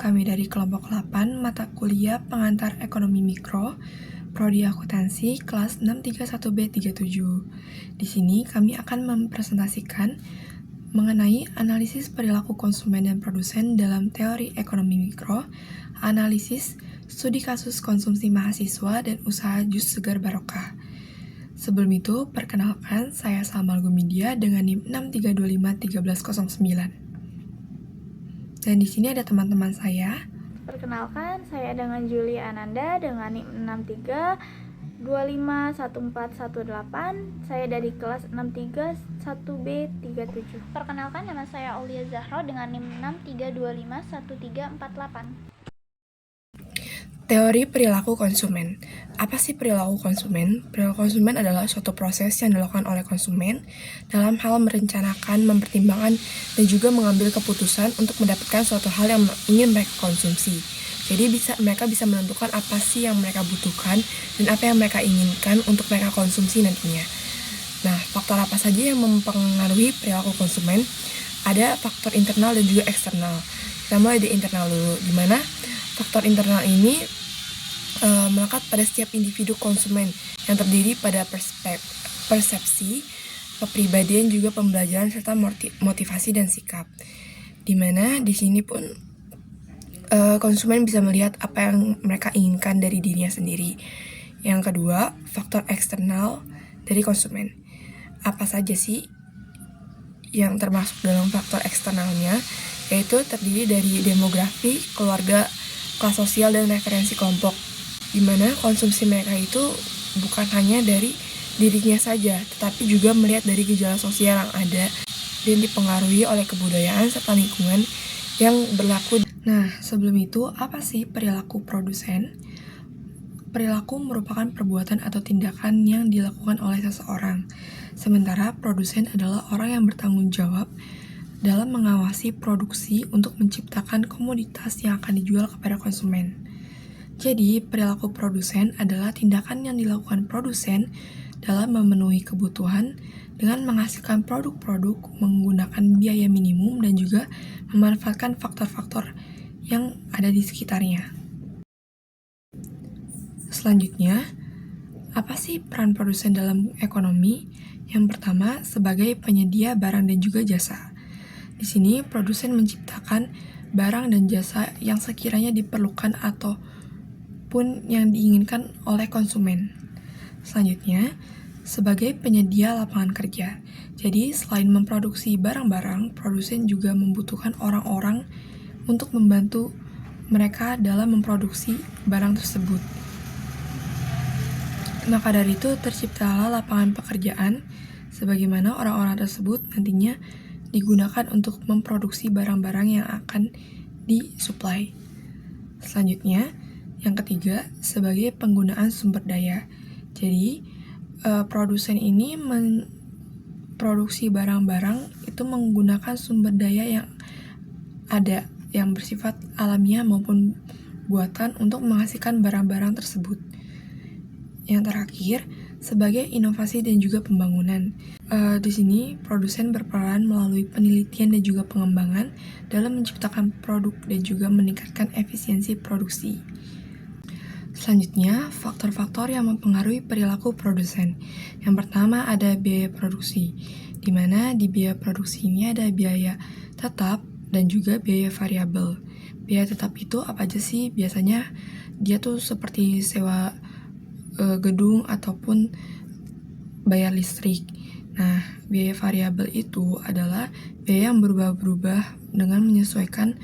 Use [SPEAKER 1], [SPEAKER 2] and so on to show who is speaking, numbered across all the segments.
[SPEAKER 1] kami dari kelompok 8 mata kuliah pengantar ekonomi mikro, Prodi Akuntansi kelas 631B37. Di sini kami akan mempresentasikan mengenai analisis perilaku konsumen dan produsen dalam teori ekonomi mikro, analisis studi kasus konsumsi mahasiswa dan usaha jus segar barokah. Sebelum itu, perkenalkan saya Salma Gumidia dengan NIM 63251309. Dan di sini ada teman-teman saya.
[SPEAKER 2] Perkenalkan, saya dengan Julia Ananda dengan NIM 63251418. Saya dari kelas 631B37.
[SPEAKER 3] Perkenalkan, nama saya Aulia Zahra dengan NIM 63251348.
[SPEAKER 1] Teori perilaku konsumen. Apa sih perilaku konsumen? Perilaku konsumen adalah suatu proses yang dilakukan oleh konsumen dalam hal merencanakan, mempertimbangkan, dan juga mengambil keputusan untuk mendapatkan suatu hal yang ingin mereka konsumsi. Jadi mereka bisa menentukan apa sih yang mereka butuhkan dan apa yang mereka inginkan untuk mereka konsumsi nantinya. Nah, faktor apa saja yang mempengaruhi perilaku konsumen? Ada faktor internal dan juga eksternal. Kita mulai dari internal dulu, di mana faktor internal ini melekat pada setiap individu konsumen yang terdiri pada persepsi, kepribadian, juga pembelajaran serta motivasi dan sikap. Dimana di sini pun konsumen bisa melihat apa yang mereka inginkan dari dirinya sendiri. Yang kedua, faktor eksternal dari konsumen. Apa saja sih yang termasuk dalam faktor eksternalnya? Yaitu terdiri dari demografi, keluarga, kelas sosial, dan referensi kelompok, di mana konsumsi mereka itu bukan hanya dari dirinya saja, tetapi juga melihat dari gejala sosial yang ada dan dipengaruhi oleh kebudayaan serta lingkungan yang berlaku. Nah, sebelum itu, apa sih perilaku produsen? Perilaku merupakan perbuatan atau tindakan yang dilakukan oleh seseorang, sementara produsen adalah orang yang bertanggung jawab dalam mengawasi produksi untuk menciptakan komoditas yang akan dijual kepada konsumen. Jadi, perilaku produsen adalah tindakan yang dilakukan produsen dalam memenuhi kebutuhan dengan menghasilkan produk-produk menggunakan biaya minimum dan juga memanfaatkan faktor-faktor yang ada di sekitarnya. Selanjutnya, apa sih peran produsen dalam ekonomi? Yang pertama, sebagai penyedia barang dan juga jasa. Di sini, produsen menciptakan barang dan jasa yang sekiranya diperlukan atau pun yang diinginkan oleh konsumen. Selanjutnya, sebagai penyedia lapangan kerja. Jadi, selain memproduksi barang-barang, produsen juga membutuhkan orang-orang untuk membantu mereka dalam memproduksi barang tersebut. Maka dari itu, terciptalah lapangan pekerjaan, sebagaimana orang-orang tersebut nantinya digunakan untuk memproduksi barang-barang yang akan disuplai. Selanjutnya, yang ketiga, sebagai penggunaan sumber daya. Jadi, produsen ini memproduksi barang-barang itu menggunakan sumber daya yang ada, yang bersifat alamiah maupun buatan untuk menghasilkan barang-barang tersebut. Yang terakhir, sebagai inovasi dan juga pembangunan. Di sini, produsen berperan melalui penelitian dan juga pengembangan dalam menciptakan produk dan juga meningkatkan efisiensi produksi. Selanjutnya, faktor-faktor yang mempengaruhi perilaku produsen. Yang pertama ada biaya produksi, di mana di biaya produksi ini ada biaya tetap dan juga biaya variabel. Biaya tetap itu apa aja sih? Biasanya dia tuh seperti sewa gedung ataupun bayar listrik. Nah, biaya variabel itu adalah biaya yang berubah-ubah dengan menyesuaikan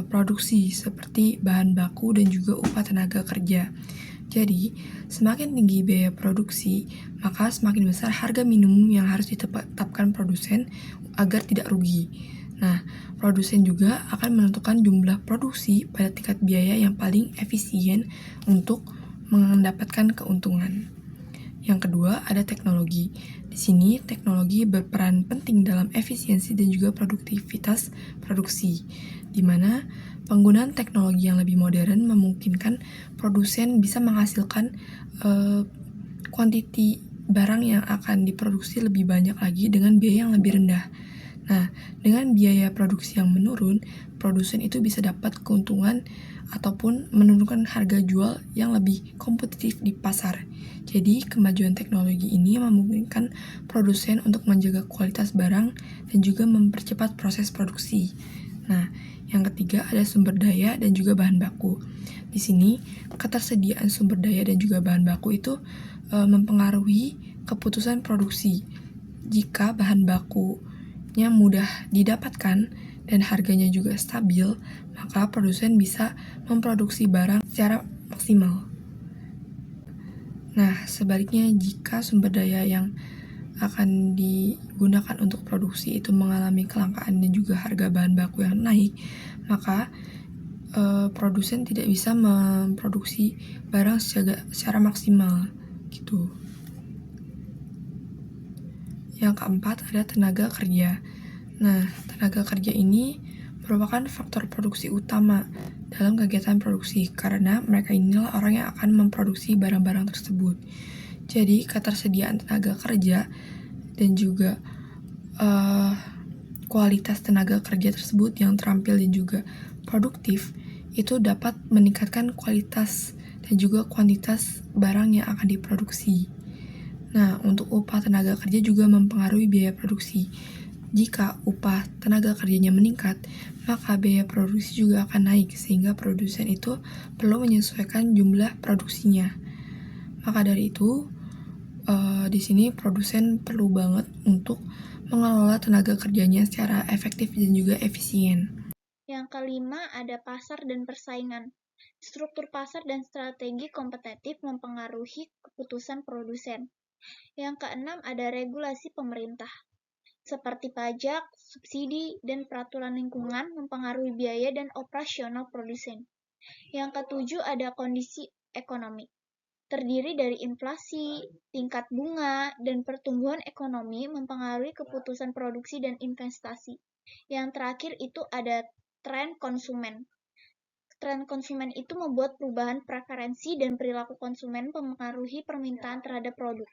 [SPEAKER 1] produksi seperti bahan baku dan juga upah tenaga kerja. Jadi, semakin tinggi biaya produksi, maka semakin besar harga minimum yang harus ditetapkan produsen agar tidak rugi. Nah, produsen juga akan menentukan jumlah produksi pada tingkat biaya yang paling efisien untuk mendapatkan keuntungan. Yang kedua, ada teknologi. Di sini, teknologi berperan penting dalam efisiensi dan juga produktivitas produksi, di mana penggunaan teknologi yang lebih modern memungkinkan produsen bisa menghasilkan kuantiti barang yang akan diproduksi lebih banyak lagi dengan biaya yang lebih rendah. Nah, dengan biaya produksi yang menurun, produsen itu bisa dapat keuntungan ataupun menurunkan harga jual yang lebih kompetitif di pasar. Jadi, kemajuan teknologi ini memungkinkan produsen untuk menjaga kualitas barang dan juga mempercepat proses produksi. Nah, yang ketiga ada sumber daya dan juga bahan baku. Di sini, ketersediaan sumber daya dan juga bahan baku itu mempengaruhi keputusan produksi. Jika bahan bakunya mudah didapatkan dan harganya juga stabil, maka produsen bisa memproduksi barang secara maksimal. Nah, sebaliknya jika sumber daya yang akan digunakan untuk produksi itu mengalami kelangkaan dan juga harga bahan baku yang naik, maka produsen tidak bisa memproduksi barang secara maksimal gitu. Yang keempat ada tenaga kerja. Nah, tenaga kerja ini merupakan faktor produksi utama dalam kegiatan produksi karena mereka inilah orang yang akan memproduksi barang-barang tersebut. Jadi, ketersediaan tenaga kerja dan juga kualitas tenaga kerja tersebut yang terampil dan juga produktif itu dapat meningkatkan kualitas dan juga kuantitas barang yang akan diproduksi. Nah, untuk upah tenaga kerja juga mempengaruhi biaya produksi. Jika upah tenaga kerjanya meningkat, maka biaya produksi juga akan naik sehingga produsen itu perlu menyesuaikan jumlah produksinya. Maka dari itu, di sini produsen perlu banget untuk mengelola tenaga kerjanya secara efektif dan juga efisien.
[SPEAKER 3] Yang kelima ada pasar dan persaingan. Struktur pasar dan strategi kompetitif mempengaruhi keputusan produsen. Yang keenam ada regulasi pemerintah, seperti pajak, subsidi, dan peraturan lingkungan mempengaruhi biaya dan operasional produsen. Yang ketujuh ada kondisi ekonomi, terdiri dari inflasi, tingkat bunga, dan pertumbuhan ekonomi mempengaruhi keputusan produksi dan investasi. Yang terakhir itu ada tren konsumen. Tren konsumen itu membuat perubahan preferensi dan perilaku konsumen mempengaruhi permintaan terhadap produk.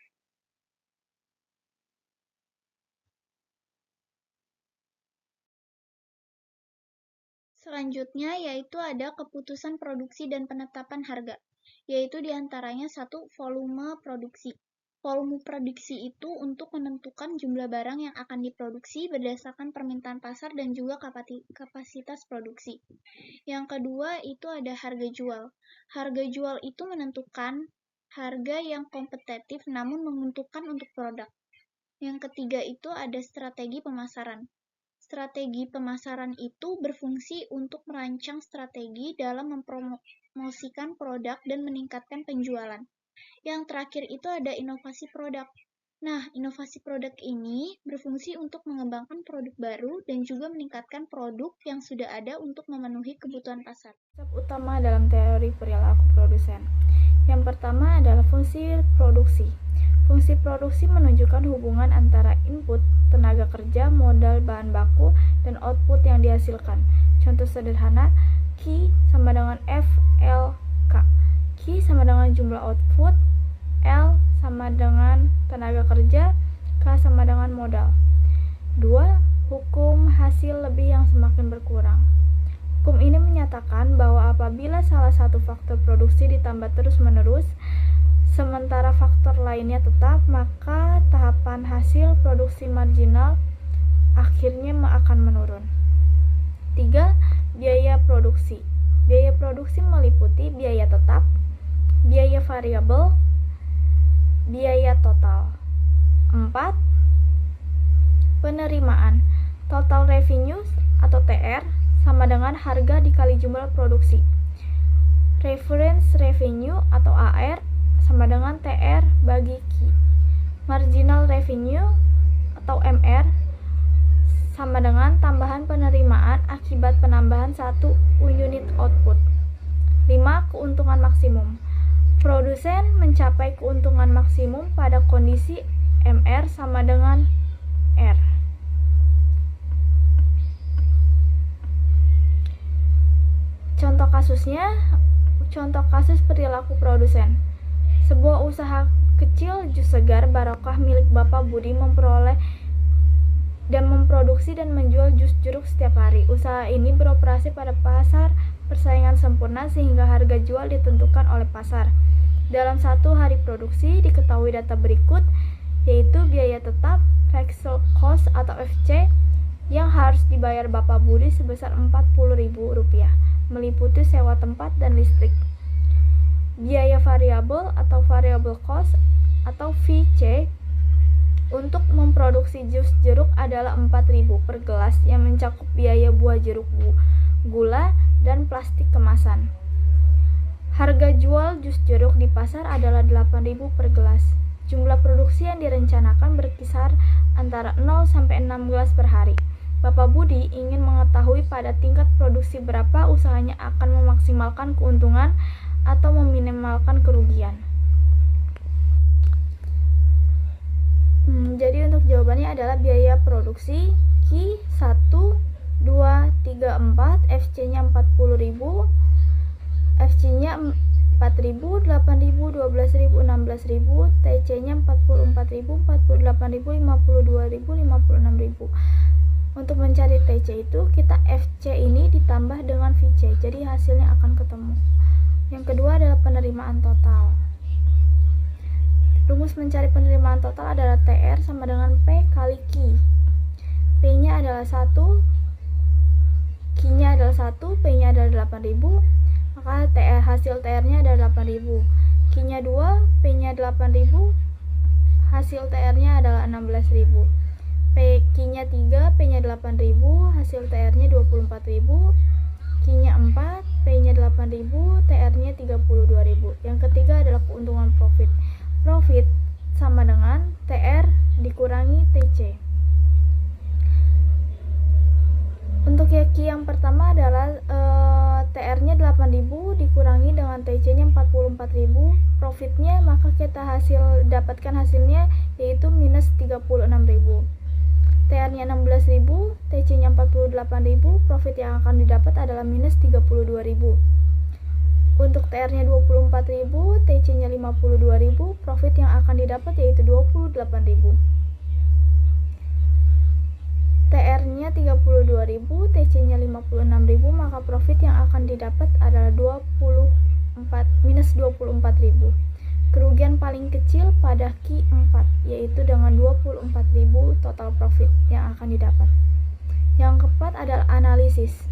[SPEAKER 3] Selanjutnya yaitu ada keputusan produksi dan penetapan harga, yaitu diantaranya satu, volume produksi. Volume produksi itu untuk menentukan jumlah barang yang akan diproduksi berdasarkan permintaan pasar dan juga kapasitas produksi. Yang kedua itu ada harga jual. Harga jual itu menentukan harga yang kompetitif namun menguntungkan untuk produk. Yang ketiga itu ada strategi pemasaran. Strategi pemasaran itu berfungsi untuk merancang strategi dalam mempromosikan produk dan meningkatkan penjualan. Yang terakhir itu ada inovasi produk. Nah, inovasi produk ini berfungsi untuk mengembangkan produk baru dan juga meningkatkan produk yang sudah ada untuk memenuhi kebutuhan pasar.
[SPEAKER 2] Konsep utama dalam teori perilaku produsen. Yang pertama adalah fungsi produksi. Fungsi produksi menunjukkan hubungan antara input, tenaga kerja, modal bahan baku, dan output yang dihasilkan. Contoh sederhana, Q sama dengan F, L, K. Q sama dengan jumlah output, L sama dengan tenaga kerja, K sama dengan modal. 2. Hukum hasil lebih yang semakin berkurang. Hukum ini menyatakan bahwa apabila salah satu faktor produksi ditambah terus-menerus, sementara faktor lainnya tetap, maka tahapan hasil produksi marginal akhirnya akan menurun. 3. Biaya produksi. Biaya produksi meliputi biaya tetap, biaya variabel, biaya total. 4. Penerimaan. Total revenue atau TR sama dengan harga dikali jumlah produksi. Reference revenue atau AR sama dengan TR bagi Q. Marginal revenue atau MR sama dengan tambahan penerimaan akibat penambahan 1 unit output. 5. Keuntungan maksimum. Produsen mencapai keuntungan maksimum pada kondisi MR sama dengan R. Contoh kasus perilaku produsen. Sebuah usaha kecil jus segar barokah milik Bapak Budi memperoleh dan memproduksi dan menjual jus jeruk setiap hari. Usaha ini beroperasi pada pasar persaingan sempurna sehingga harga jual ditentukan oleh pasar. Dalam satu hari produksi diketahui data berikut, yaitu biaya tetap, fixed cost atau FC, yang harus dibayar Bapak Budi sebesar Rp40.000, meliputi sewa tempat dan listrik. Biaya variabel atau variable cost atau VC untuk memproduksi jus jeruk adalah Rp4.000 per gelas yang mencakup biaya buah jeruk, gula, dan plastik kemasan. Harga jual jus jeruk di pasar adalah Rp8.000 per gelas. Jumlah produksi yang direncanakan berkisar antara 0 sampai 6 gelas per hari. Bapak Budi ingin mengetahui pada tingkat produksi berapa usahanya akan memaksimalkan keuntungan atau meminimalkan kerugian. Jadi untuk jawabannya adalah biaya produksi Q 1, 2, 3, 4, FC-nya Rp40.000, FC-nya Rp4.000, Rp8.000, Rp12.000, Rp16.000, TC-nya Rp44.000, Rp48.000, Rp52.000, Rp56.000. Untuk mencari TC itu, kita FC ini ditambah dengan VC, jadi hasilnya akan ketemu. Yang kedua adalah penerimaan total. Rumus mencari penerimaan total adalah TR sama dengan P kali Q. P-nya adalah 1, Q-nya adalah 1, P-nya adalah 8.000, maka hasil TR-nya adalah 8.000. Q-nya 2, P-nya 8.000, hasil TR-nya adalah 16.000. Q-nya 3, P-nya 8.000, hasil TR-nya 24.000. Q-nya 4, P-nya 8.000, TR-nya 32.000. Yang ketiga adalah keuntungan profit. Profit sama dengan TR dikurangi TC. Untuk yang pertama adalah TR-nya 8.000 dikurangi dengan TC-nya 44.000. Profitnya maka kita dapatkan hasilnya yaitu minus 36.000. TR-nya 16.000, TC-nya 48.000, profit yang akan didapat adalah minus 32.000. Untuk TR-nya 24.000, TC-nya 52.000, profit yang akan didapat yaitu 28.000. TR-nya 32.000, TC-nya 56.000, maka profit yang akan didapat adalah minus 24.000. Kerugian paling kecil pada Q4 yaitu dengan 24.000 total profit yang akan didapat. Yang keempat adalah analisis.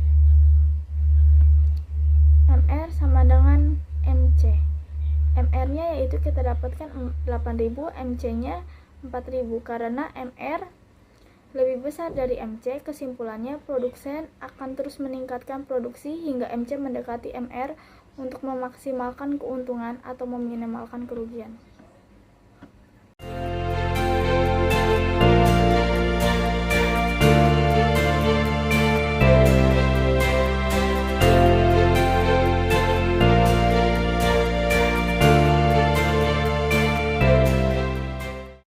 [SPEAKER 2] MR sama dengan MC. MR-nya yaitu kita dapatkan 8.000, MC-nya 4.000. Karena MR lebih besar dari MC, kesimpulannya produsen akan terus meningkatkan produksi hingga MC mendekati MR untuk memaksimalkan keuntungan atau meminimalkan kerugian.